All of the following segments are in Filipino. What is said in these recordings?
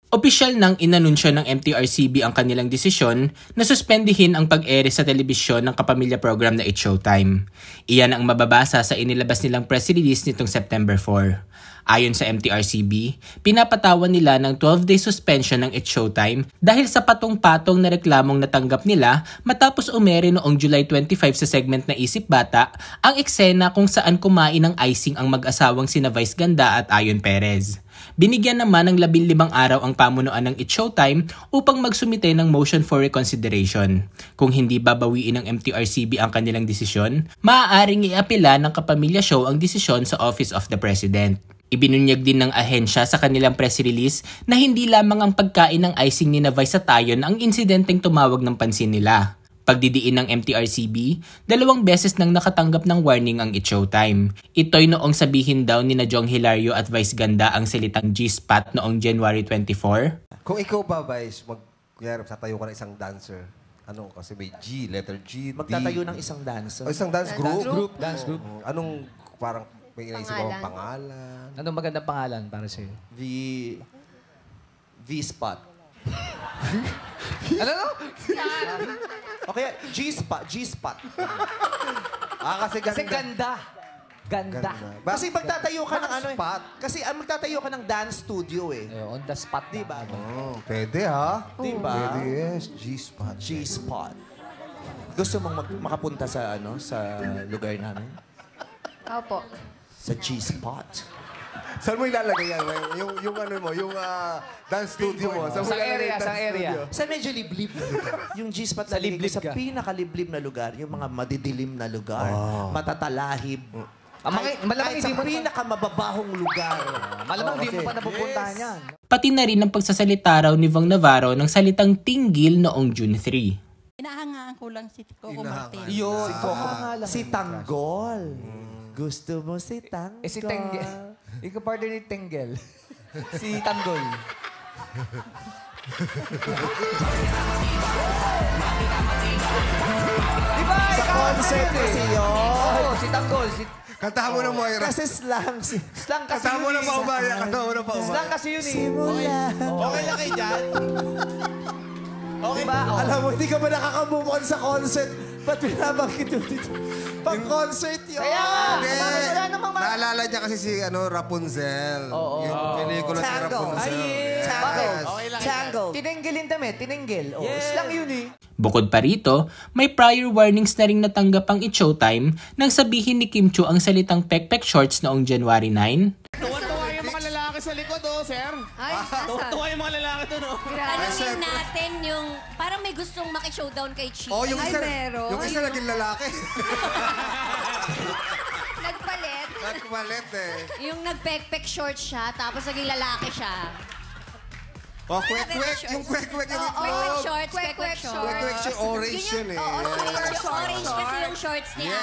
Opisyal nang inanunsyo ng MTRCB ang kanilang desisyon na suspendihin ang pag-ere sa telebisyon ng kapamilya program na It's Showtime. Iyan ang mababasa sa inilabas nilang press release nitong September 4. Ayon sa MTRCB, pinapatawan nila ng 12-day suspension ng It's Showtime dahil sa patong-patong na reklamong natanggap nila matapos umere noong July 25 sa segment na Isip Bata ang eksena kung saan kumain ng icing ang mag-asawang sina Vice Ganda at Ayon Perez. Binigyan naman ng 15 araw ang pamunuan ng It's Showtime upang magsumite ng motion for reconsideration. Kung hindi babawiin ng MTRCB ang kanilang desisyon, maaaring iapela ng Kapamilya Show ang desisyon sa Office of the President. Ibinunyag din ng ahensya sa kanilang press release na hindi lamang ang pagkain ng icing ni Vice at Ayon ang insidenteng tumawag ng pansin nila. Pagdidiin ng MTRCB, 2 beses nang nakatanggap ng warning ang It's Showtime. Ito'y noong sabihin daw ni na Jong Hilario at Vice Ganda ang salitang G-spot noong January 24. Kung ikaw ba, Vice, tatayo ka ng isang dancer, ano kasi may G, letter G, D. Magtatayo ng isang dancer. O isang dance group? Dance group. Anong parang may inaisip mo ang pangalan? Anong magandang pangalan para sa'yo? V-spot. Ano? Okay, G-spot. G-spot. Kasi Kasi ganda. Ganda. Kasi magtatayo ka ng ano eh. Spot. Kasi magtatayo ka ng dance studio eh. On the spot, Di ba? Oh, pwede ha? Di ba? Pwede, yes. G-spot. G-spot. Gusto mong makapunta sa ano sa lugar namin? Opo. Sa G-spot. Saan mo ilalagay yan? Yung ano mo, yung dance studio mo. Saan mo Sa ilalagay area, yung sa dance area. studio? Sa medyo liblib. Yung G-spot Sa liblib sa ka. pinakaliblib na lugar, yung mga madidilim na lugar, matatalahib. Malamang Kahit hindi sa mo pinakamababahong lugar. Malamang Oo, hindi mo kasi- pa napupuntahan yan. Pati na rin ang pagsasalita raw ni Vong Navarro ng salitang tinggil noong June 3. Inahangaan ko lang si Coco Martin. Yun. Pangalan. Si Tanggol. Gusto mo si Tanggol? Si Tenggel. Ikaw partner ni Tenggel. Si Tanggol. Diba? Sa concert kasi yun. Oo, si Tanggol. Kantahan mo na, Moira. Kasi slang. Slang kasi Kantahan mo yun na, eh. Paubaya. Kantahan mo na, Paubaya. Slang kasi yun eh. Simula. Okay lang kayo dyan? Okay. Diba? Oh. Alam mo, hindi ka ba nakaka-move on sa concert? Ba't pinabanggit yun dito? Pang-concert yun. Kaya nga. Hindi. Wala namang Naalala niya kasi si Rapunzel. Yung pelikula ni Tango. Rapunzel. Bakit? Okay lang kayo dyan. Tangle. Tinenggelin dami. Tinenggel. Oh, slang yun eh. Bukod pa rito, may prior warnings na rin natanggap ang It's Showtime nang sabihin ni Kim Chiu ang salitang pekpek shorts noong January 9. Tuwa-tuwa yung mga lalaki sa likod, oh, sir. Ay, asan? Tuwa yung mga lalaki doon, oh. Tanungin natin yung, parang may gustong maki-showdown kay Chi. Oh, yung Ay, isa, meron. yung isa naging lalaki. Nagpalit. Nagpalit eh. Yung nagpek-pek short siya, tapos naging lalaki siya. Oh, kwek-kwek. Yung kwek-kwek yung Oo, itlog. shorts, pek-pek shorts. Kwek-kwek siya, orange yun eh. Oo, orange kasi yung shorts niya.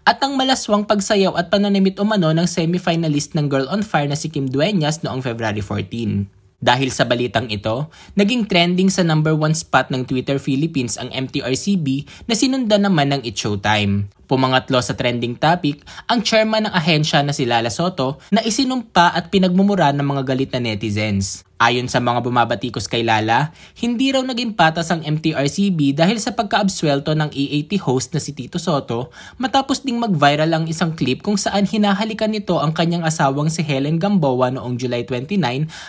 At ang malaswang pagsayaw at pananamit umano ng semi-finalist ng Girl on Fire na si Kim Dueñas noong February 14. Dahil sa balitang ito, naging trending sa number 1 spot ng Twitter Philippines ang MTRCB na sinundan naman ng It's Showtime. Pumangatlo sa trending topic ang chairman ng ahensya na si Lala Soto na isinumpa at pinagmumura ng mga galit na netizens. Ayon sa mga bumabatikos kay Lala, hindi raw naging patas ang MTRCB dahil sa pagkaabswelto ng EAT host na si Tito Soto matapos ding mag-viral ang isang clip kung saan hinahalikan nito ang kanyang asawang si Helen Gamboa noong July 29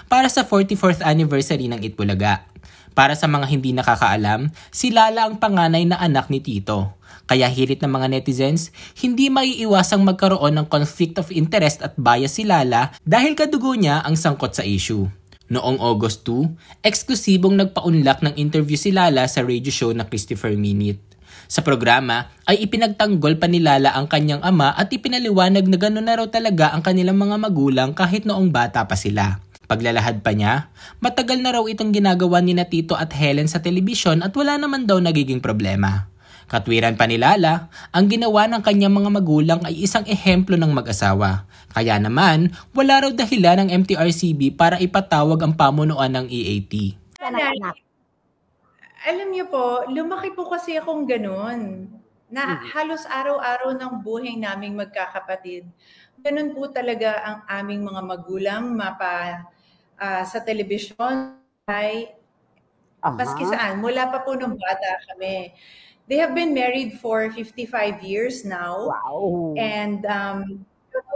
para sa 44th anniversary ng Itbulaga. Para sa mga hindi nakakaalam, si Lala ang panganay na anak ni Tito. Kaya hirit ng mga netizens, hindi maiiwasang magkaroon ng conflict of interest at bias si Lala dahil kadugo niya ang sangkot sa issue. Noong August 2, eksklusibong nagpaunlak ng interview si Lala sa radio show na Christopher Minute. Sa programa ay ipinagtanggol pa ni Lala ang kanyang ama at ipinaliwanag na gano'n na raw talaga ang kanilang mga magulang kahit noong bata pa sila. Paglalahad pa niya, matagal na raw itong ginagawa ni na Tito at Helen sa telebisyon at wala naman daw nagiging problema. Katwiran pa ni Lala, ang ginawa ng kanyang mga magulang ay isang ehemplo ng mag-asawa. Kaya naman, wala raw dahilan ng MTRCB para ipatawag ang pamunuan ng EAT. Alam niyo po, lumaki po kasi akong ganun. Na halos araw-araw ng buhay naming magkakapatid. Ganun po talaga ang aming mga magulang, sa telebisyon ay maski saan, mula pa po nung bata kami. They have been married for 55 years now. Wow. And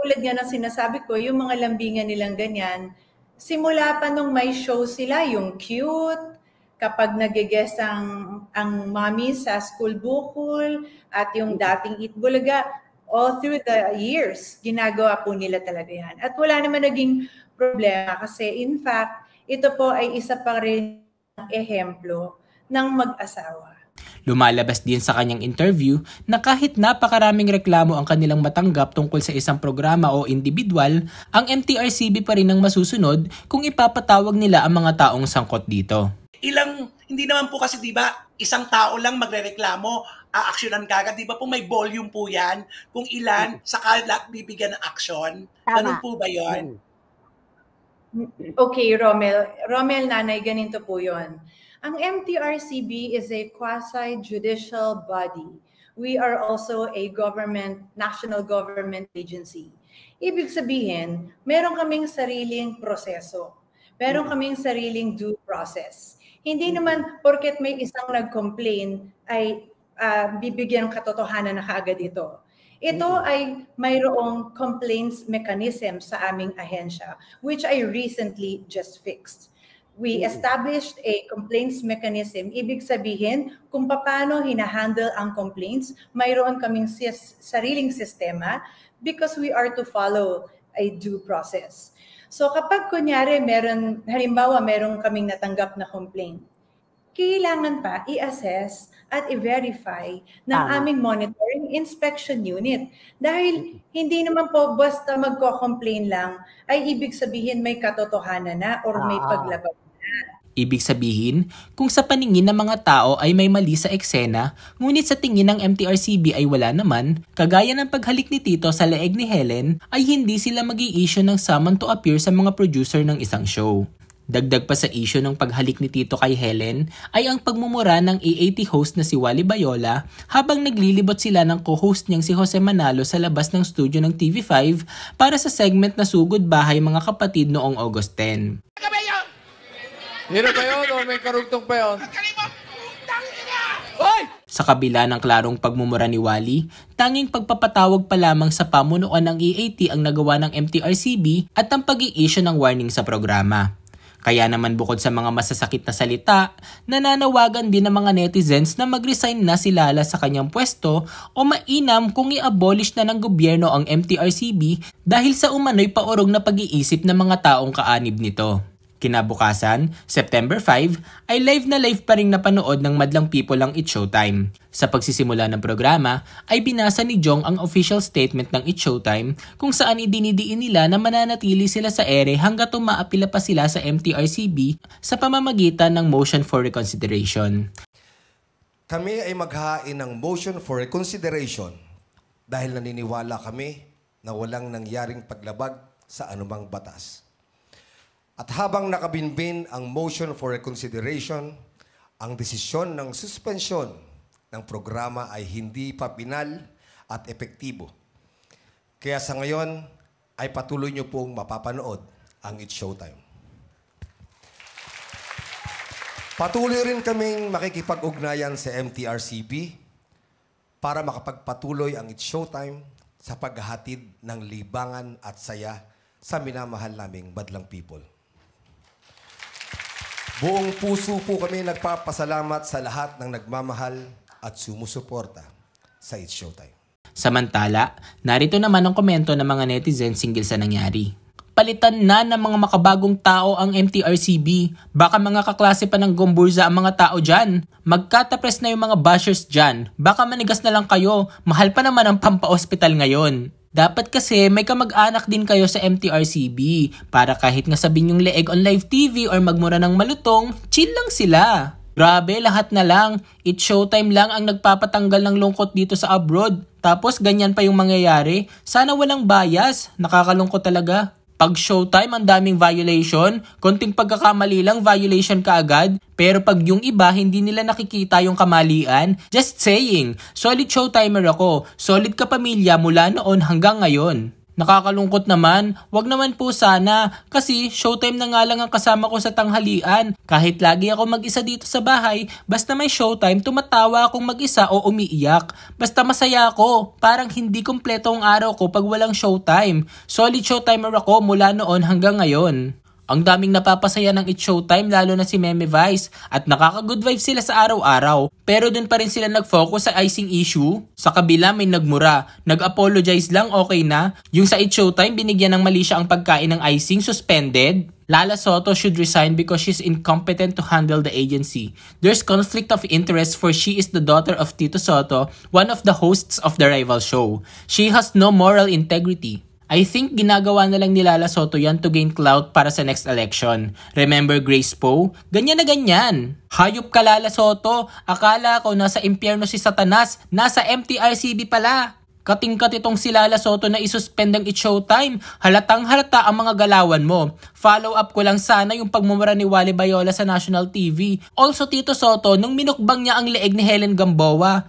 tulad nga ng sinasabi ko, yung mga lambingan nilang ganyan, simula pa nung may show sila, yung cute, kapag nag-guest ang mommy sa School Bukol, at yung dating Eat Bulaga, all through the years, ginagawa po nila talaga yan. At wala naman naging problema kasi in fact, ito po ay isa pa rin ehemplo ng mag-asawa. Lumalabas din sa kanyang interview na kahit napakaraming reklamo ang kanilang matanggap tungkol sa isang programa o individual, ang MTRCB pa rin ang masusunod kung ipapatawag nila ang mga taong sangkot dito. Hindi naman po kasi 'di ba, isang tao lang magrereklamo, aaksyonan kagad, 'di ba po may volume po 'yan kung ilan saka bibigyan ng aksyon. Ganun po ba 'yon? Okay, Romel nanay, ganito po 'yon. Ang MTRCB is a quasi-judicial body. We are also a national government agency. Ibig sabihin, meron kaming sariling proseso. Meron kaming sariling due process. Hindi naman porket may isang nag-complain ay bibigyan ng katotohanan na kaagad ito. Ito ay mayroong complaints mechanism sa aming ahensya, which I recently just fixed. We established a complaints mechanism. Ibig sabihin, kung paano hinahandle ang complaints, mayroon kaming sariling sistema because we are to follow a due process. So kapag kunyari halimbawa meron kaming natanggap na complaint, kailangan pa i-assess at i-verify ng aming monitoring inspection unit. Dahil hindi naman po basta magko-complain lang ay ibig sabihin may katotohanan na or may paglabag. Ibig sabihin, kung sa paningin ng mga tao ay may mali sa eksena, ngunit sa tingin ng MTRCB ay wala naman, kagaya ng paghalik ni Tito sa leeg ni Helen, ay hindi sila mag-i-issue ng summon to appear sa mga producer ng isang show. Dagdag pa sa issue ng paghalik ni Tito kay Helen ay ang pagmumura ng AAT host na si Wally Bayola habang naglilibot sila ng co-host niyang si Jose Manalo sa labas ng studio ng TV5 para sa segment na Sugod Bahay Mga Kapatid noong August 10. Hiro ba yun o may karugtong pa yun? Sa kabila ng klarong pagmumura ni Wally, tanging pagpapatawag pa lamang sa pamunuan ng EAT ang nagawa ng MTRCB at ang pag-i-issue ng warning sa programa. Kaya naman bukod sa mga masasakit na salita, nananawagan din ng mga netizens na mag-resign na si Lala sa kanyang pwesto o mainam kung i-abolish na ng gobyerno ang MTRCB dahil sa umano'y paurong na pag-iisip ng mga taong kaanib nito. Kinabukasan, September 5, ay live na live pa rin napanood ng madlang people ang It's Showtime. Sa pagsisimula ng programa, ay binasa ni Jong ang official statement ng It's Showtime kung saan idinidiin nila na mananatili sila sa ere hanggat umaapila pa sila sa MTRCB sa pamamagitan ng motion for reconsideration. Kami ay maghahain ng motion for reconsideration dahil naniniwala kami na walang nangyaring paglabag sa anumang batas. At habang nakabinbin ang motion for reconsideration, ang desisyon ng suspensyon ng programa ay hindi pa pinal at epektibo. Kaya sa ngayon ay patuloy niyo pong mapapanood ang It's Showtime. Patuloy rin kaming makikipag-ugnayan sa MTRCB para makapagpatuloy ang It's Showtime sa paghahatid ng libangan at saya sa minamahal naming madlang people. Buong puso po kami nagpapasalamat sa lahat ng nagmamahal at sumusuporta sa It's Showtime. Samantala, narito naman ang komento ng mga netizens hinggil sa nangyari. Palitan na ng mga makabagong tao ang MTRCB. Baka mga kaklase pa ng gomburza ang mga tao dyan. Magkatapres na yung mga bashers dyan. Baka manigas na lang kayo. Mahal pa naman ang pampa-hospital ngayon. Dapat kasi may kamag-anak din kayo sa MTRCB para kahit nga sabihin yung leeg on live TV or magmura ng malutong, chill lang sila. Grabe, lahat na lang. It's Showtime lang ang nagpapatanggal ng lungkot dito sa abroad. Tapos ganyan pa yung mangyayari. Sana walang bias. Nakakalungkot talaga. Pag Showtime, ang daming violation. Konting pagkakamali lang, violation ka agad. Pero pag yung iba, hindi nila nakikita yung kamalian. Just saying, solid Showtimer ako. Solid kapamilya mula noon hanggang ngayon. Nakakalungkot naman, wag naman po sana kasi showtime na nga lang ang kasama ko sa tanghalian. Kahit lagi ako mag-isa dito sa bahay, basta may showtime tumatawa akong mag-isa o umiiyak. Basta masaya ako, parang hindi kumpleto ang araw ko pag walang showtime. Solid showtimer ako mula noon hanggang ngayon. Ang daming napapasaya ng It's Showtime lalo na si Meme Vice at nakaka-good vibes sila sa araw-araw. Pero dun pa rin sila nag-focus sa icing issue. Sa kabila may nagmura, nag-apologize lang okay na. Yung sa It's Showtime binigyan ng mali siya ang pagkain ng icing, suspended. Lala Soto should resign because she's incompetent to handle the agency. There's conflict of interest for she is the daughter of Tito Soto, one of the hosts of the rival show. She has no moral integrity. I think ginagawa na lang ni Lala Soto yan to gain clout para sa next election. Remember Grace Poe? Ganyan na ganyan. Hayop ka Lala Soto. Akala ko nasa impyerno si Satanas. Nasa MTRCB pala. Kating-kat itong si Lala Soto na isuspend ang It's Showtime. Halatang halata ang mga galawan mo. Follow up ko lang sana yung pagmumura ni Wally Bayola sa national TV. Also Tito Soto, nung minukbang niya ang leeg ni Helen Gamboa.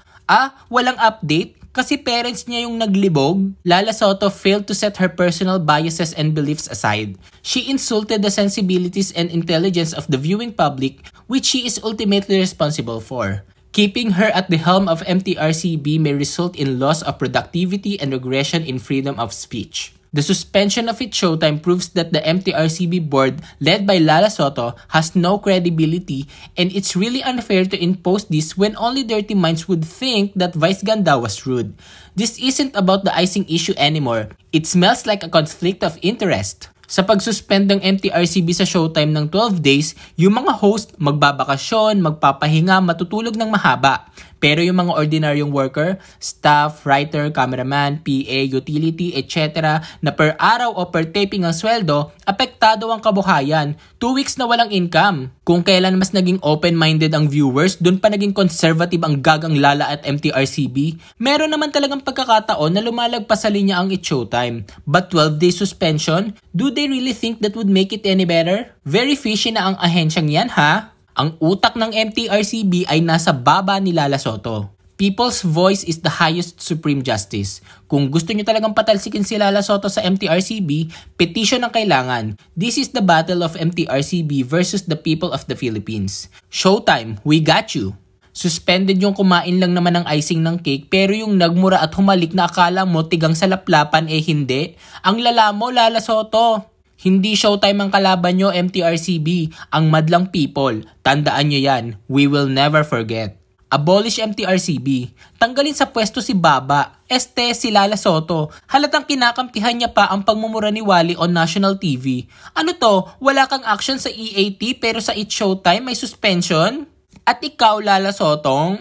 Walang update? Kasi parents niya yung naglibog. Lala Soto failed to set her personal biases and beliefs aside. She insulted the sensibilities and intelligence of the viewing public, which she is ultimately responsible for. Keeping her at the helm of MTRCB may result in loss of productivity and regression in freedom of speech. The suspension of It's Showtime proves that the MTRCB board, led by Lala Soto, has no credibility, and it's really unfair to impose this when only dirty minds would think that Vice Ganda was rude. This isn't about the icing issue anymore. It smells like a conflict of interest. Sa pagsuspend ng MTRCB sa Showtime ng 12 days, yung mga host magbabakasyon, magpapahinga, matutulog ng mahaba. Pero yung mga ordinaryong worker, staff, writer, cameraman, PA, utility, etc. na per araw o per taping ang sweldo, apektado ang kabuhayan. 2 weeks na walang income. Kung kailan mas naging open-minded ang viewers, dun pa naging conservative ang gagang Lala at MTRCB. Meron naman talagang pagkakataon na lumalagpas sa linya ang It's Showtime. But 12-day suspension? Do they really think that would make it any better? Very fishy na ang ahensyang yan, ha? Ang utak ng MTRCB ay nasa baba ni Lala Soto. People's voice is the highest supreme justice. Kung gusto nyo talagang patalsikin si Lala Soto sa MTRCB, petition ang kailangan. This is the battle of MTRCB versus the people of the Philippines. Showtime, we got you! Suspended yung kumain lang naman ng icing ng cake pero yung nagmura at humalik na akala mo tigang sa laplapan hindi. Ang lala mo, Lala Soto! Hindi Showtime ang kalaban nyo, MTRCB. Ang madlang people. Tandaan nyo yan. We will never forget. Abolish MTRCB. Tanggalin sa pwesto si Baba. Si Lala Soto. Halatang kinakampihan niya pa ang pagmumura ni Wally on national TV. Ano to? Wala kang action sa EAT pero sa It's Showtime may suspension? At ikaw, Lala Sotong,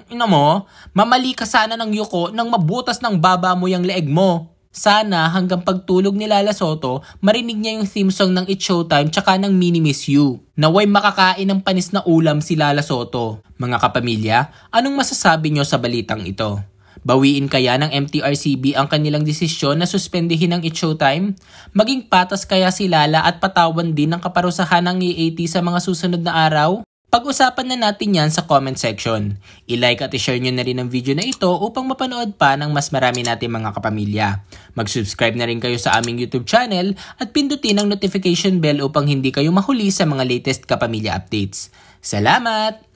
mamali ka sana ng yuko nang mabutas ng baba mo yung leeg mo. Sana hanggang pagtulog ni Lala Soto, marinig niya yung theme song ng It's Showtime tsaka ng Mini Miss You. Naway makakain ng panis na ulam si Lala Soto. Mga kapamilya, anong masasabi nyo sa balitang ito? Bawiin kaya ng MTRCB ang kanilang desisyon na suspendihin ang It's Showtime? Maging patas kaya si Lala at patawan din ng kaparusahan ng EAT sa mga susunod na araw? Pag-usapan na natin yan sa comment section. I-like at i-share nyo na rin ang video na ito upang mapanood pa ng mas marami natin mga kapamilya. Mag-subscribe na rin kayo sa aming YouTube channel at pindutin ang notification bell upang hindi kayo mahuli sa mga latest kapamilya updates. Salamat!